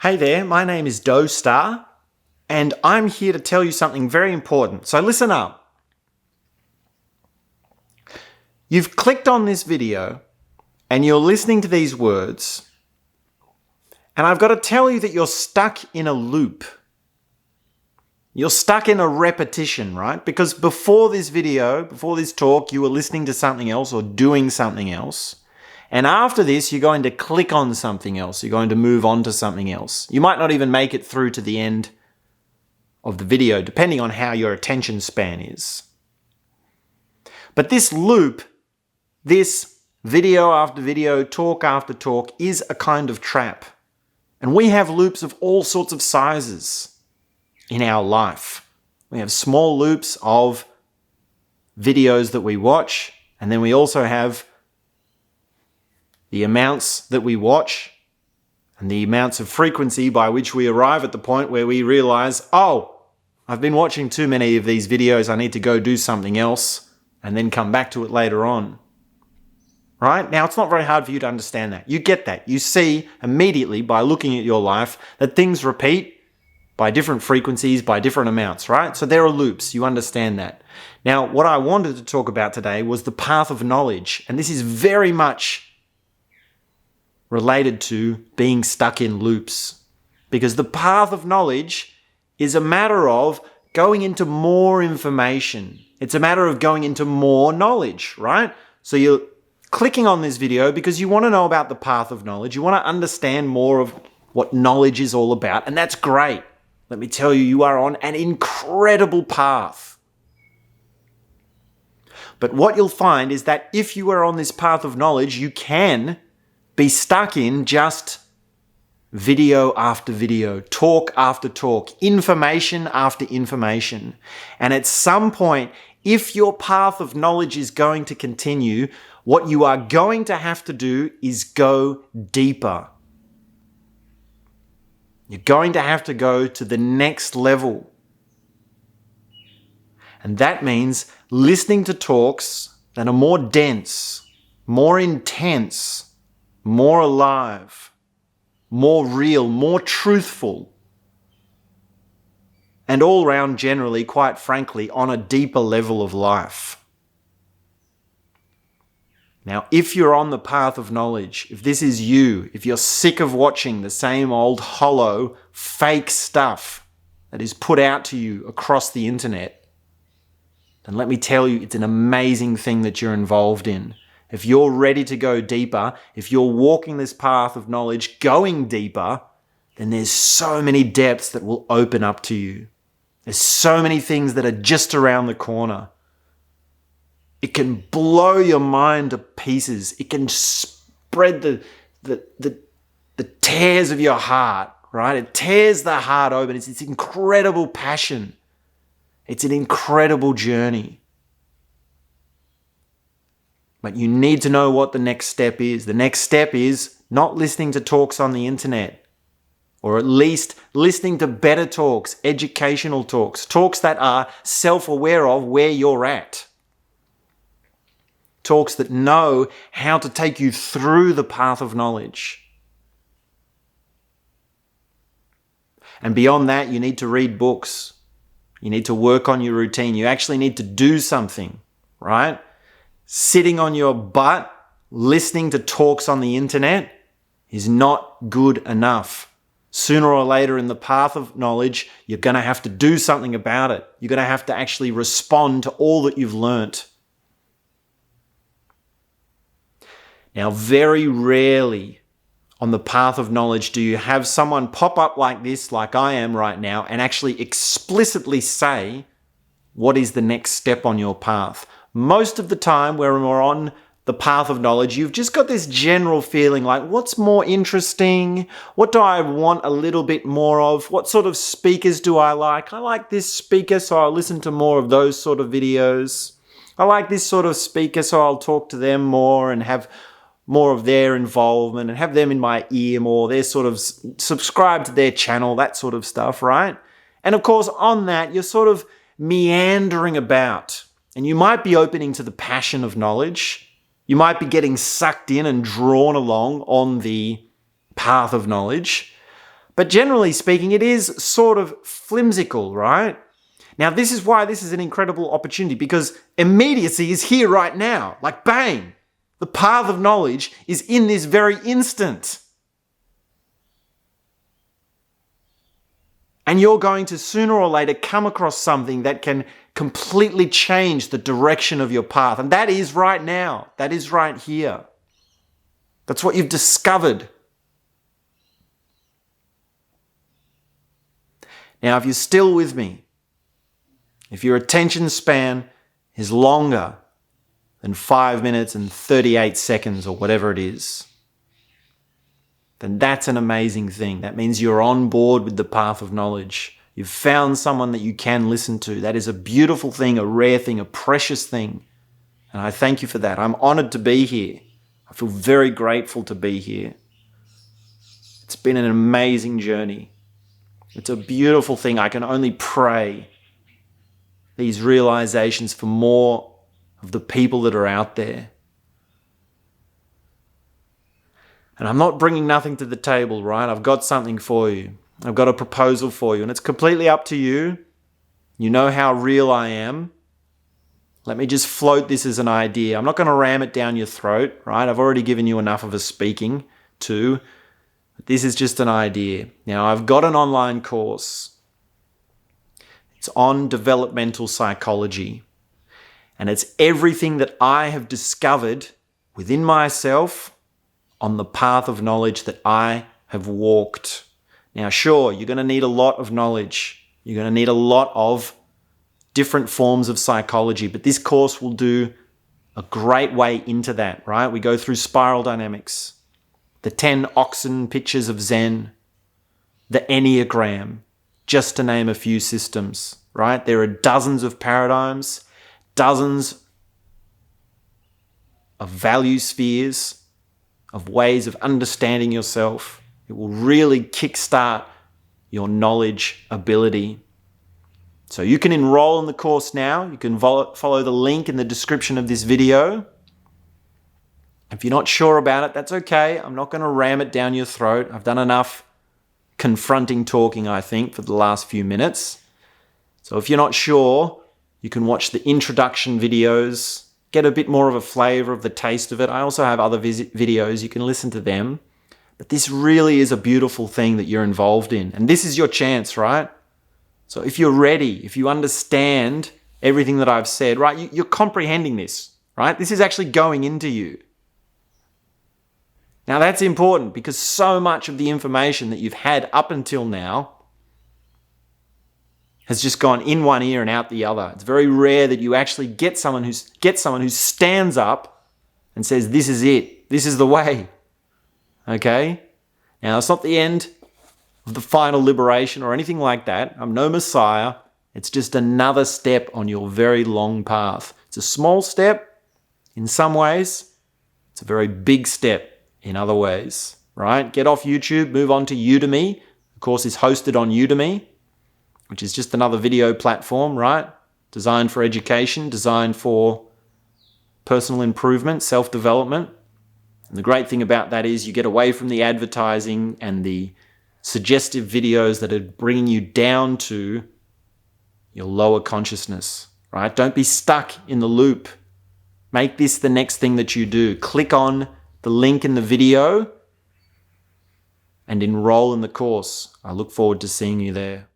Hey there, my name is Doe Star, and I'm here to tell you something very important. So listen up. You've clicked on this video and you're listening to these words, and I've got to tell you that you're stuck in a loop. You're stuck in a repetition, right? Because before this video, before this talk, you were listening to something else or doing something else. And after this, you're going to click on something else. You're going to move on to something else. You might not even make it through to the end of the video, depending on how your attention span is. But this loop, this video after video, talk after talk, is a kind of trap. And we have loops of all sorts of sizes in our life. We have small loops of videos that we watch, and then we also have the amounts that we watch and the amounts of frequency by which we arrive at the point where we realize, oh, I've been watching too many of these videos, I need to go do something else and then come back to it later on. Right? Now, it's not very hard for you to understand that. You get that. You see immediately by looking at your life that things repeat by different frequencies, by different amounts, right? So there are loops. You understand that. Now, what I wanted to talk about today was the path of knowledge. And this is very much related to being stuck in loops. Because the path of knowledge is a matter of going into more information. It's a matter of going into more knowledge, right? So you're clicking on this video because you want to know about the path of knowledge. You want to understand more of what knowledge is all about. And that's great. Let me tell you, you are on an incredible path. But what you'll find is that if you are on this path of knowledge, you can be stuck in just video after video, talk after talk, information after information. And at some point, if your path of knowledge is going to continue, what you are going to have to do is go deeper. You're going to have to go to the next level. And that means listening to talks that are more dense, more intense, more alive, more real, more truthful, and all round generally, quite frankly, on a deeper level of life. Now, if you're on the path of knowledge, if this is you, if you're sick of watching the same old hollow, fake stuff that is put out to you across the internet, then let me tell you, it's an amazing thing that you're involved in. If you're ready to go deeper, if you're walking this path of knowledge, going deeper, then there's so many depths that will open up to you. There's so many things that are just around the corner. It can blow your mind to pieces. It can spread the tears of your heart, right? It tears the heart open. It's this incredible passion. It's an incredible journey. But you need to know what the next step is. The next step is not listening to talks on the internet, or at least listening to better talks, educational talks, talks that are self-aware of where you're at. Talks that know how to take you through the path of knowledge. And beyond that, you need to read books. You need to work on your routine. You actually need to do something, right? Sitting on your butt, listening to talks on the internet is not good enough. Sooner or later in the path of knowledge, you're going to have to do something about it. You're going to have to actually respond to all that you've learnt. Now, very rarely on the path of knowledge do you have someone pop up like this, like I am right now, and actually explicitly say, what is the next step on your path? Most of the time when we're on the path of knowledge, you've just got this general feeling like, what's more interesting? What do I want a little bit more of? What sort of speakers do I like? I like this speaker, so I'll listen to more of those sort of videos. I like this sort of speaker, so I'll talk to them more and have more of their involvement and have them in my ear more. They're sort of subscribe to their channel, that sort of stuff, right? And of course, on that, you're sort of meandering about. And you might be opening to the passion of knowledge. You might be getting sucked in and drawn along on the path of knowledge. But generally speaking, it is sort of flimsical, right? Now, this is why this is an incredible opportunity, because immediacy is here right now. Like bang! The path of knowledge is in this very instant. And you're going to sooner or later come across something that can completely change the direction of your path. And that is right now. That is right here. That's what you've discovered. Now, if you're still with me, if your attention span is longer than 5 minutes and 38 seconds or whatever it is, then that's an amazing thing. That means you're on board with the path of knowledge. You've found someone that you can listen to. That is a beautiful thing, a rare thing, a precious thing. And I thank you for that. I'm honored to be here. I feel very grateful to be here. It's been an amazing journey. It's a beautiful thing. I can only pray these realizations for more of the people that are out there. And I'm not bringing nothing to the table, right? I've got something for you. I've got a proposal for you, and it's completely up to you. You know how real I am. Let me just float this as an idea. I'm not going to ram it down your throat, right? I've already given you enough of a speaking to. But this is just an idea. Now, I've got an online course. It's on developmental psychology. And it's everything that I have discovered within myself on the path of knowledge that I have walked. Now, sure, you're going to need a lot of knowledge. You're going to need a lot of different forms of psychology, but this course will do a great way into that, right? We go through spiral dynamics, the 10 oxen pictures of Zen, the Enneagram, just to name a few systems, right? There are dozens of paradigms, dozens of value spheres, of ways of understanding yourself. It will really kickstart your knowledge ability. So you can enroll in the course now. You can follow the link in the description of this video. If you're not sure about it, that's okay. I'm not going to ram it down your throat. I've done enough confronting talking, I think, for the last few minutes. So if you're not sure, you can watch the introduction videos, get a bit more of a flavor of the taste of it. I also have other videos. You can listen to them. But this really is a beautiful thing that you're involved in. And this is your chance, right? So if you're ready, if you understand everything that I've said, right, you're comprehending this, right? This is actually going into you. Now that's important because so much of the information that you've had up until now has just gone in one ear and out the other. It's very rare that you actually get someone who stands up and says, this is it. This is the way. Okay? Now, it's not the end of the final liberation or anything like that. I'm no messiah. It's just another step on your very long path. It's a small step in some ways. It's a very big step in other ways, right? Get off YouTube, move on to Udemy. The course is hosted on Udemy, which is just another video platform, right? Designed for education, designed for personal improvement, self-development. And the great thing about that is you get away from the advertising and the suggestive videos that are bringing you down to your lower consciousness, right? Don't be stuck in the loop. Make this the next thing that you do. Click on the link in the video and enroll in the course. I look forward to seeing you there.